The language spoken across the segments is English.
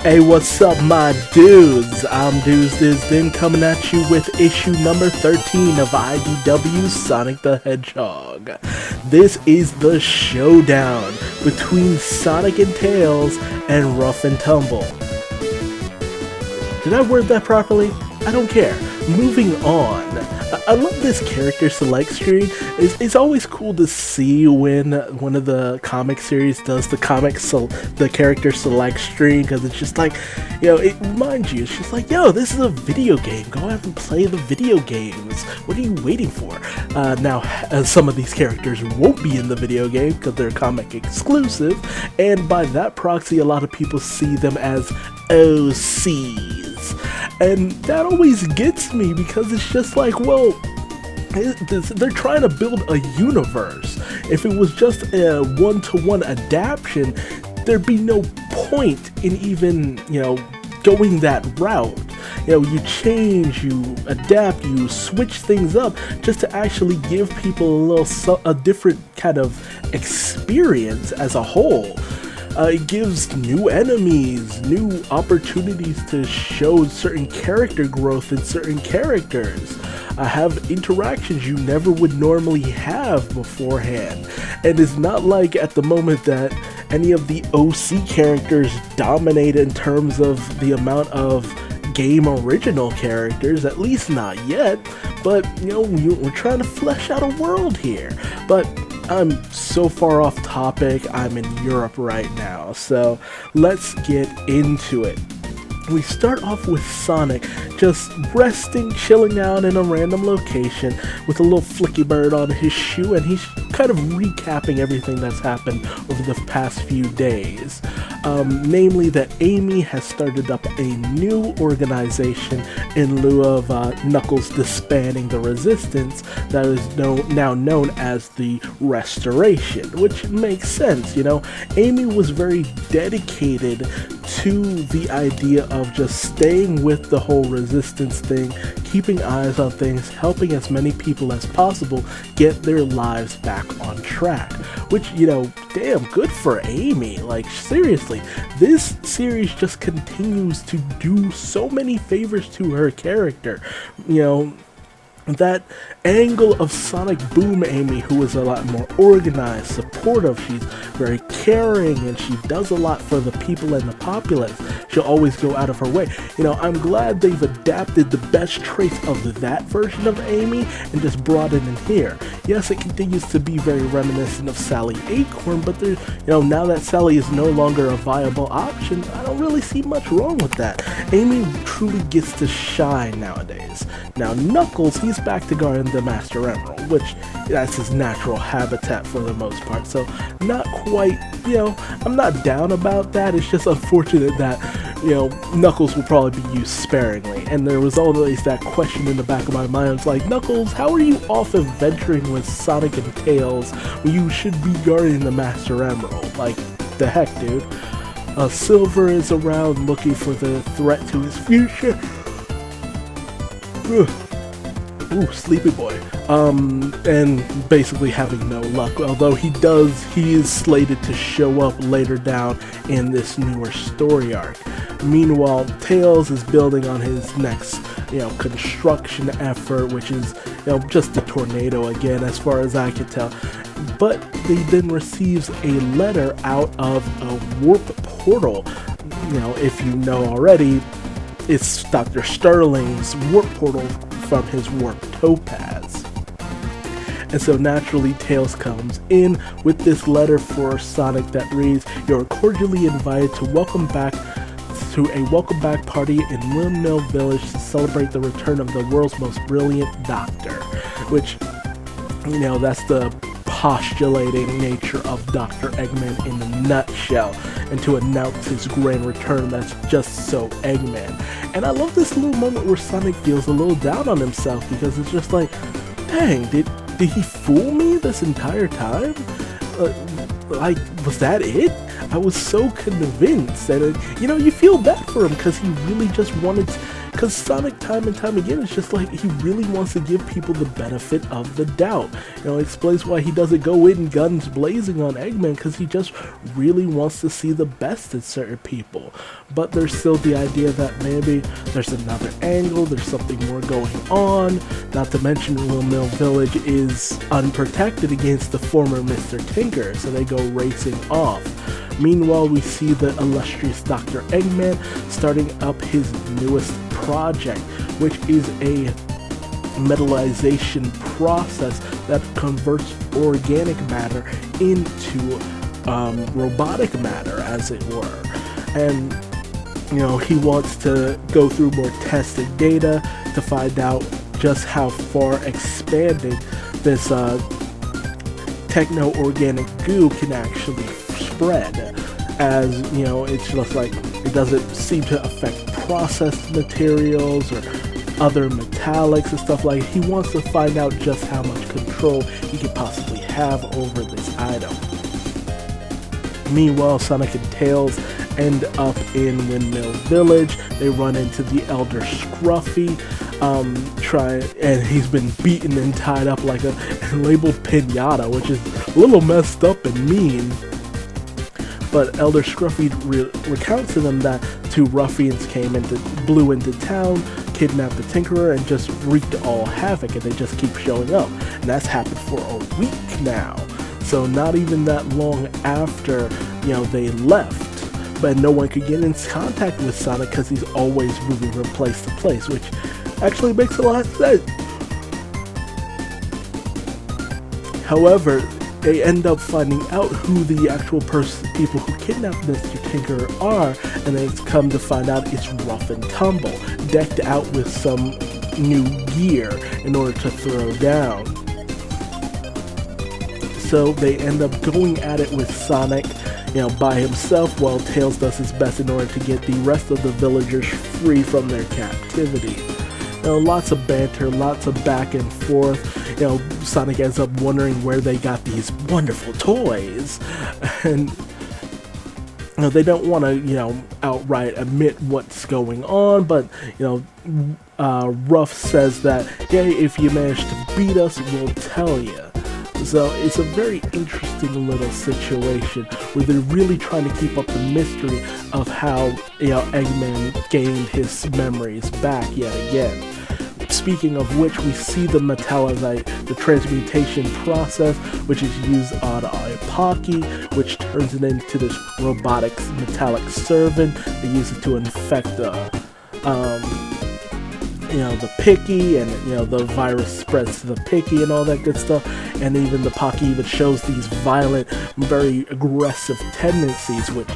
Hey, what's up, my dudes? I'm Duuz-Diz-Din coming at you with issue number 13 of IDW Sonic the Hedgehog. This is the showdown between Sonic and Tails and Rough and Tumble. Did I word that properly? I don't care. Moving on. I love this character select screen. It's always cool to see when one of the comic series does the character select screen, because it's just like, you know, it reminds you, it's just like, yo, this is a video game. Go out and play the video games. What are you waiting for? Now, some of these characters won't be in the video game because they're comic exclusive, and by that proxy, a lot of people see them as OCs. And that always gets me because it's just like, well, they're trying to build a universe. If it was just a one-to-one adaptation, there'd be no point in even, you know, going that route. You know, you change, you adapt, you switch things up just to actually give people a different kind of experience as a whole. It gives new enemies, new opportunities to show certain character growth in certain characters. Have interactions you never would normally have beforehand. And it's not like at the moment that any of the OC characters dominate in terms of the amount of game original characters, at least not yet. But, you know, we're trying to flesh out a world here. But I'm so far off topic, I'm in Europe right now, so let's get into it. We start off with Sonic just resting, chilling out in a random location with a little flicky bird on his shoe, and he's kind of recapping everything that's happened over the past few days. Namely that Amy has started up a new organization in lieu of Knuckles disbanding the Resistance that is now known as the Restoration, which makes sense, you know. Amy was very dedicated to the idea of just staying with the whole Resistance thing, keeping eyes on things, helping as many people as possible get their lives back on track. Which, you know, damn, good for Amy. Like, seriously, this series just continues to do so many favors to her character. You know, that angle of Sonic Boom Amy, who is a lot more organized, supportive, she's very caring, and she does a lot for the people and the populace. She'll always go out of her way. You know, I'm glad they've adapted the best traits of that version of Amy and just brought it in here. Yes, it continues to be very reminiscent of Sally Acorn, but there, you know, now that Sally is no longer a viable option, I don't really see much wrong with that. Amy truly gets to shine nowadays. Now, Knuckles, he's back to guarding the Master Emerald, which that's his natural habitat for the most part, so not quite, you know, I'm not down about that. It's just unfortunate that, you know, Knuckles will probably be used sparingly, and there was always that question in the back of my mind. It's like, Knuckles, how are you off adventuring with Sonic and Tails when you should be guarding the Master Emerald? Like, the heck, dude. Silver is around looking for the threat to his future. Ooh, sleepy boy. And basically having no luck, although he is slated to show up later down in this newer story arc. Meanwhile, Tails is building on his next, you know, construction effort, which is, you know, just a tornado again, as far as I can tell. But he then receives a letter out of a warp portal. You know, if you know already, it's Dr. Sterling's warp portal from his warp topaz. And so naturally, Tails comes in with this letter for Sonic that reads, "You're cordially invited to a welcome back party in Windmill Village to celebrate the return of the world's most brilliant doctor." Which, you know, that's the postulating nature of Dr. Eggman in a nutshell, and to announce his grand return, that's just so Eggman. And I love this little moment where Sonic feels a little down on himself, because it's just like, dang, did he fool me this entire time? Like, was that it? I was so convinced, and you know, you feel bad for him because he really just wanted Because Sonic, time and time again, it's just like he really wants to give people the benefit of the doubt. It explains why he doesn't go in guns blazing on Eggman, because he just really wants to see the best in certain people. But there's still the idea that maybe there's another angle, there's something more going on. Not to mention Windmill Village is unprotected against the former Mr. Tinker, so they go racing off. Meanwhile, we see the illustrious Dr. Eggman starting up his newest project, which is a metallization process that converts organic matter into robotic matter, as it were. And he wants to go through more tested data to find out just how far expanded this techno-organic goo can actually spread. As it's just like it doesn't seem to affect processed materials or other metallics and stuff like that. He wants to find out just how much control he could possibly have over this item. Meanwhile, Sonic and Tails end up in Windmill Village. They run into the Elder Scruffy, and he's been beaten and tied up like a labeled pinata, which is a little messed up and mean. But Elder Scruffy recounts to them that two ruffians blew into town, kidnapped the Tinkerer, and just wreaked all havoc, and they just keep showing up. And that's happened for a week now. So not even that long after, they left. But no one could get in contact with Sonic because he's always moving from place to place, which actually makes a lot of sense. However, they end up finding out who the actual people who kidnapped Mr. Tinker are, and they come to find out it's Rough and Tumble, decked out with some new gear in order to throw down. So they end up going at it with Sonic, by himself, while Tails does his best in order to get the rest of the villagers free from their captivity. Lots of banter, lots of back and forth. Sonic ends up wondering where they got these wonderful toys, and they don't want to, outright admit what's going on, but Ruff says that, hey, if you manage to beat us, we'll tell you. So it's a very interesting little situation where they're really trying to keep up the mystery of how Eggman gained his memories back yet again. Speaking of which, we see the metallizate, the transmutation process, which is used on Pocky, which turns it into this robotic metallic servant. They use it to infect the Picky, and the virus spreads to the Picky and all that good stuff. And even the Pocky even shows these violent, very aggressive tendencies, which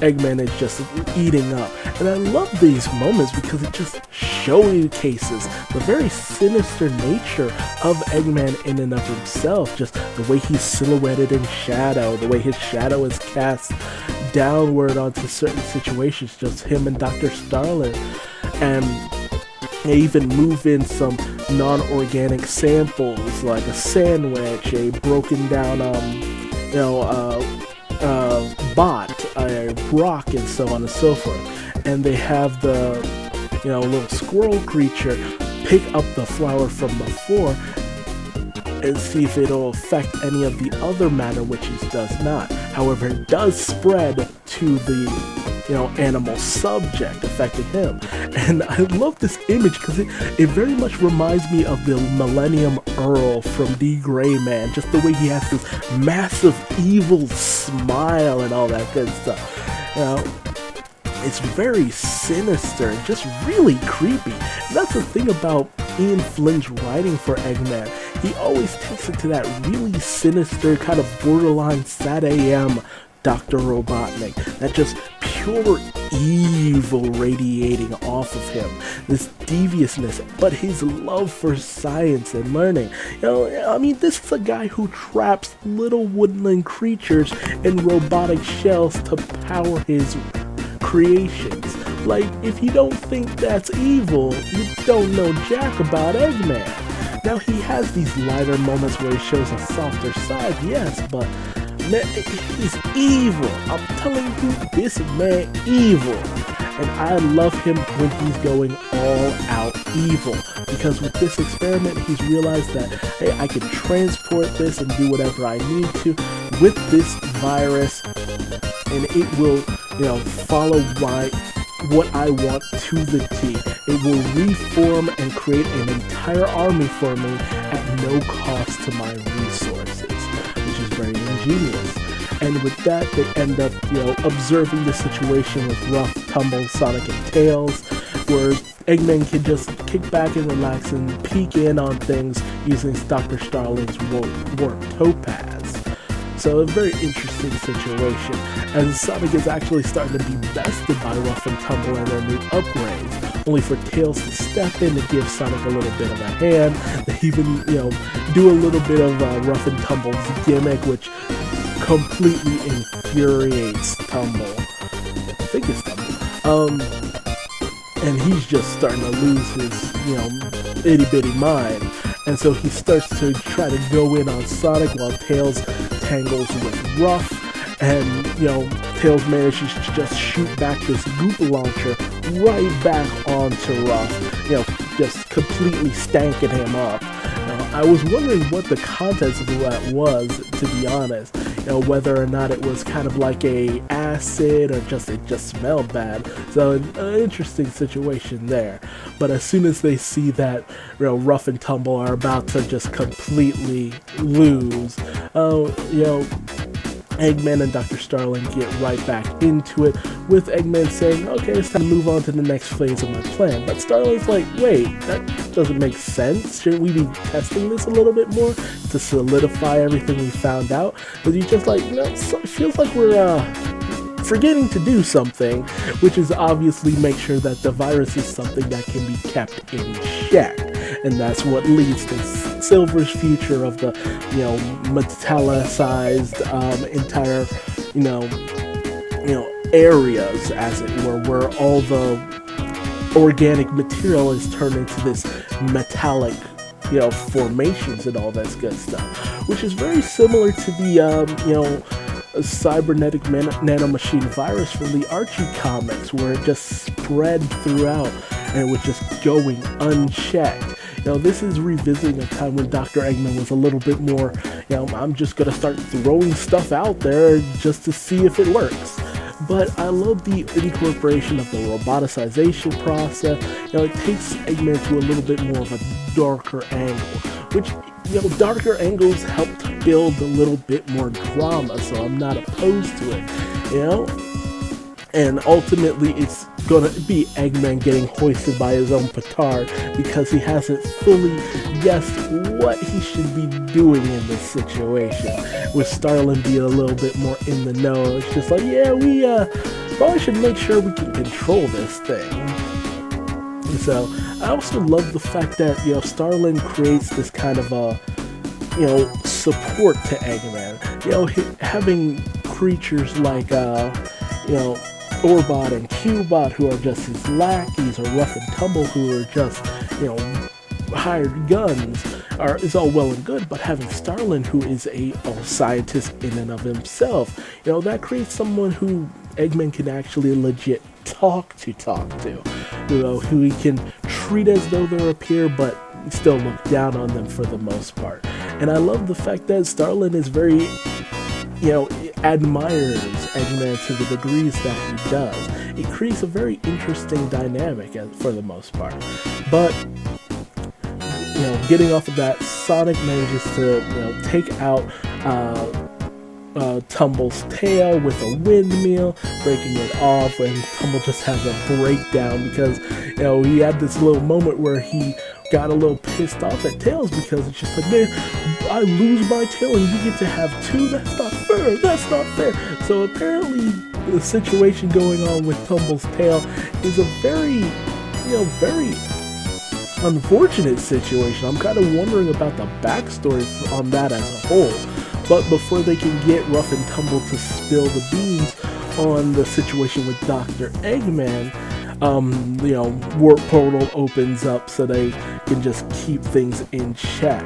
Eggman is just eating up. And I love these moments because it just showcases the very sinister nature of Eggman in and of himself. Just the way he's silhouetted in shadow, the way his shadow is cast downward onto certain situations, just him and Dr. Starlin. And they even move in some non-organic samples like a sandwich, a broken down bot, a rock, and so on and so forth. And they have the little squirrel creature pick up the flower from before and see if it'll affect any of the other matter, which it does not. However, it does spread to the animal subject, affecting him. And I love this image because it very much reminds me of the Millennium Earl from D. Gray Man, just the way he has this massive evil smile and all that good stuff. It's very sinister and just really creepy. And that's the thing about Ian Flynn's writing for Eggman. He always takes it to that really sinister, kind of borderline Sad AM Dr. Robotnik. That just pure evil radiating off of him. This deviousness, but his love for science and learning. This is a guy who traps little woodland creatures in robotic shells to power his creations. Like, if you don't think that's evil, you don't know jack about Eggman. Now, he has these lighter moments where he shows a softer side, yes, but man, he's evil. I'm telling you, this man evil. And I love him when he's going all out evil, because with this experiment he's realized that, hey, I can transport this and do whatever I need to with this virus, and it will, follow what I want to the T. It will reform and create an entire army for me at no cost to my resources, which is very ingenious. And with that, they end up, observing the situation with Ruff, Tumble, Sonic, and Tails, where Eggman can just kick back and relax and peek in on things using Dr. Starling's warp topaz. So a very interesting situation, as Sonic is actually starting to be bested by Ruff and Tumble and their new upgrades, only for Tails to step in to give Sonic a little bit of a hand. They even, do a little bit of Ruff and Tumble's gimmick, which completely infuriates Tumble. I think it's Tumble. And he's just starting to lose his, itty-bitty mind. And so he starts to try to go in on Sonic while Tails tangles with Ruff. And, Tails manages to just shoot back this goop launcher right back onto Ruff, just completely stanking him up. I was wondering what the contents of that was, to be honest. Whether or not it was kind of like a acid or it just smelled bad. So an interesting situation there. But as soon as they see that, Ruff and Tumble are about to just completely lose, Eggman and Dr. Starling get right back into it, with Eggman saying, okay, it's time to move on to the next phase of my plan. But Starling's like, wait, that doesn't make sense. Shouldn't we be testing this a little bit more to solidify everything we found out? But he's just like, it feels like we're forgetting to do something, which is obviously make sure that the virus is something that can be kept in check. And that's what leads to Silver's future of the, metallicized entire, areas, as it were, where all the organic material is turned into this metallic, formations and all that good stuff, which is very similar to the, a cybernetic nanomachine virus from the Archie comics, where it just spread throughout and it was just going unchecked. This is revisiting a time when Dr. Eggman was a little bit more, I'm just going to start throwing stuff out there just to see if it works. But I love the incorporation of the roboticization process. It takes Eggman to a little bit more of a darker angle, which, darker angles help to build a little bit more drama, so I'm not opposed to it, And ultimately, it's gonna be Eggman getting hoisted by his own petard because he hasn't fully guessed what he should be doing in this situation. With Starling being a little bit more in the know, it's just like, yeah, we probably should make sure we can control this thing. And so I also love the fact that, Starling creates this kind of support to Eggman. Having creatures like, Orbot and Cubot, who are just his lackeys, or Ruff and Tumble, who are just, hired guns, is all well and good, but having Starling, who is a scientist in and of himself, that creates someone who Eggman can actually legit talk to, who he can treat as though they're a peer, but still look down on them for the most part. And I love the fact that Starling is very, admires Eggman to the degrees that he does. It creates a very interesting dynamic for the most part. But, getting off of that, Sonic manages to, take out Tumble's tail with a windmill, breaking it off, and Tumble just has a breakdown because, he had this little moment where he got a little pissed off at Tails because it's just like, man, I lose my tail and you get to have two? That's not fair, that's not fair. So apparently the situation going on with Tumble's tail is a very, very unfortunate situation. I'm kind of wondering about the backstory on that as a whole. But before they can get Ruff and Tumble to spill the beans on the situation with Dr. Eggman, Warp Portal opens up so they can just keep things in check.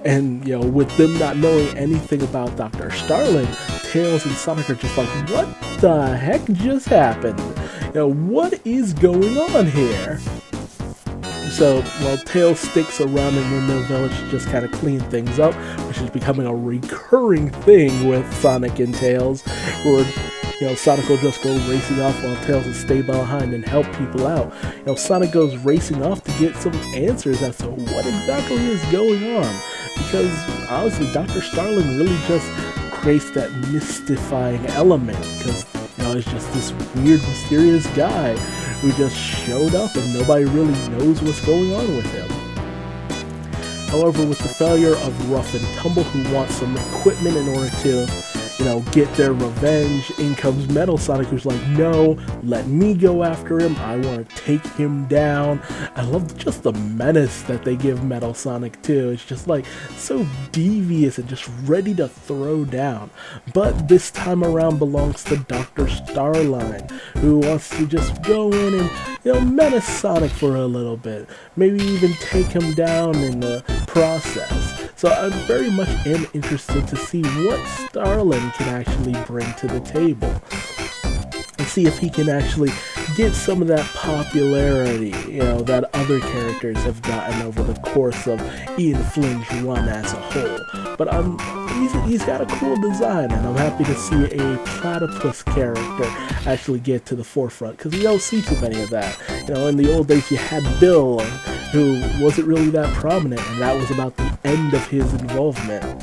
And with them not knowing anything about Dr. Starling, Tails and Sonic are just like, what the heck just happened? what is going on here? So, while Tails sticks around in Windmill Village to just kind of clean things up, which is becoming a recurring thing with Sonic and Tails, where Sonic will just go racing off while Tails will stay behind and help people out. Sonic goes racing off to get some answers as to what exactly is going on. Because, honestly, Dr. Starling really just creates that mystifying element. Because, it's just this weird, mysterious guy who just showed up and nobody really knows what's going on with him. However, with the failure of Rough and Tumble, who want some equipment in order to get their revenge, in comes Metal Sonic, who's like, no, let me go after him, I want to take him down. I love just the menace that they give Metal Sonic too. It's just like so devious and just ready to throw down. But this time around belongs to Dr. Starline, who wants to just go in and menace Sonic for a little bit, maybe even take him down in the process. So I very much am interested to see what Starling can actually bring to the table, and see if he can actually get some of that popularity, that other characters have gotten over the course of Ian Flynn's run as a whole. But he's got a cool design, and I'm happy to see a platypus character actually get to the forefront, because we don't see too many of that. In the old days you had Bill, who wasn't really that prominent, and that was about the end of his involvement.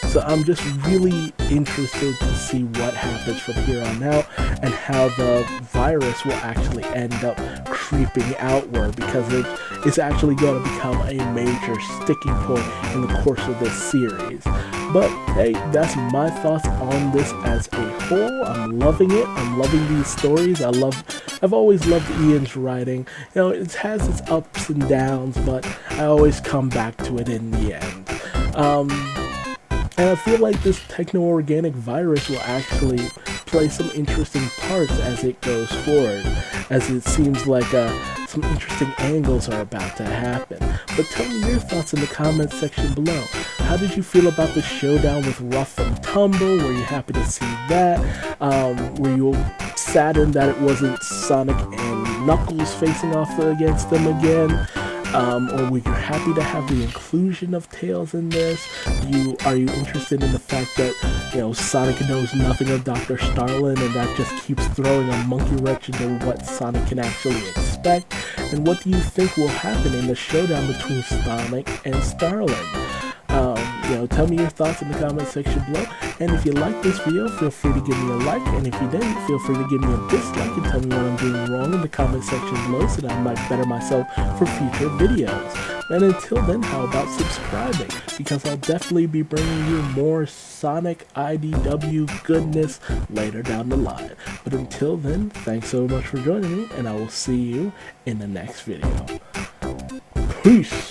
So I'm just really interested to see what happens from here on out, and how the virus will actually end up creeping outward, because it's actually going to become a major sticking point in the course of this series. But hey, that's my thoughts on this as a whole. I'm loving it. I'm loving these stories. I've always loved Ian's writing. It has its ups and downs, but I always come back to it in the end. And I feel like this techno-organic virus will actually play some interesting parts as it goes forward, as it seems like some interesting angles are about to happen. But tell me your thoughts in the comments section below. How did you feel about the showdown with Rough and Tumble? Were you happy to see that? Were you saddened that it wasn't Sonic and Knuckles facing off against them again? Or were you happy to have the inclusion of Tails in this? Are you interested in the fact that, Sonic knows nothing of Dr. Starling, and that just keeps throwing a monkey wrench into what Sonic can actually expect? And what do you think will happen in the showdown between Sonic and Starling? Tell me your thoughts in the comment section below. And if you like this video, feel free to give me a like. And if you didn't, feel free to give me a dislike and tell me what I'm doing wrong in the comment section below, so that I might better myself for future videos. And until then, how about subscribing? Because I'll definitely be bringing you more Sonic IDW goodness later down the line. But until then, thanks so much for joining me, and I will see you in the next video. Peace!